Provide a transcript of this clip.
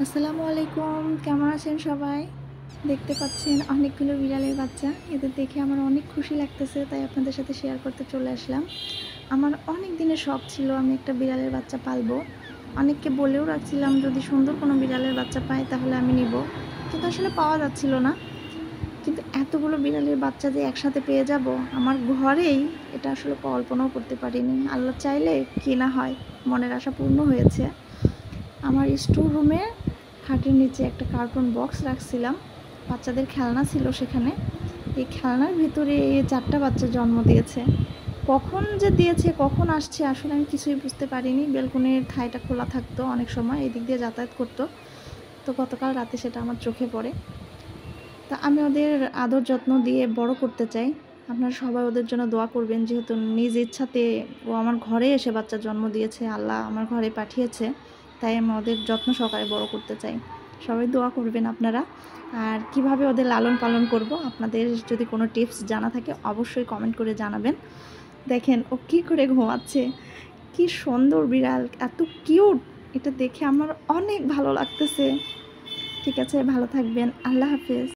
আসসালামু আলাইকুম, কেমন আছেন সবাই? দেখতে পাচ্ছেন অনেকগুলো বিড়ালের বাচ্চা। এদের দেখে আমার অনেক খুশি লাগতেছে, তাই আপনাদের সাথে শেয়ার করতে চলে আসলাম। আমার অনেক দিনের শখ ছিল আমি একটা বিড়ালের বাচ্চা পালবো। অনেককে বলেও রাখছিলাম যদি সুন্দর কোনো বিড়ালের বাচ্চা পাই তাহলে আমি নিবো। কিন্তু আসলে পাওয়া যাচ্ছিল না। কিন্তু এতগুলো বিড়ালের বাচ্চা যে একসাথে পেয়ে যাবো আমার ঘরেই, এটা আসলে কল্পনাও করতে পারিনি। আল্লাহ চাইলে কি না হয়, মনের আশা পূর্ণ হয়েছে। আমার স্টোর রুমে খাটের নিচে একটা কার্টুন বক্স রাখছিলাম, বাচ্চাদের খেলনা ছিল সেখানে। এই খেলনার ভিতরে এই 4টা বাচ্চা জন্ম দিয়েছে। কখন যে দিয়েছে, কখন আসছে আসলে আমি কিছুই বুঝতে পারিনি। বেলকনির ঠাইটা খোলা থাকতো, অনেক সময় এদিক দিয়ে যাতায়াত করতো। তো গতকাল রাতে সেটা আমার চোখে পড়ে। তা আমি ওদের আদর যত্ন দিয়ে বড় করতে চাই। আপনারা সবাই ওদের জন্য দোয়া করবেন, যেহেতু নিজ ইচ্ছাতে ও আমার ঘরে এসে বাচ্চা জন্ম দিয়েছে, আল্লাহ আমার ঘরে পাঠিয়েছে, তাই আমি ওদের যত্ন সহকারে বড় করতে চাই। সবাই দোয়া করবেন আপনারা। আর কিভাবে ওদের লালন পালন করব, আপনাদের যদি কোনো টিপস জানা থাকে অবশ্যই কমেন্ট করে জানাবেন। দেখেন ও কী করে ঘুমাচ্ছে, কি সুন্দর বিড়াল, এত কিউট! এটা দেখে আমার অনেক ভালো লাগতেছে। ঠিক আছে, ভালো থাকবেন। আল্লাহ হাফেজ।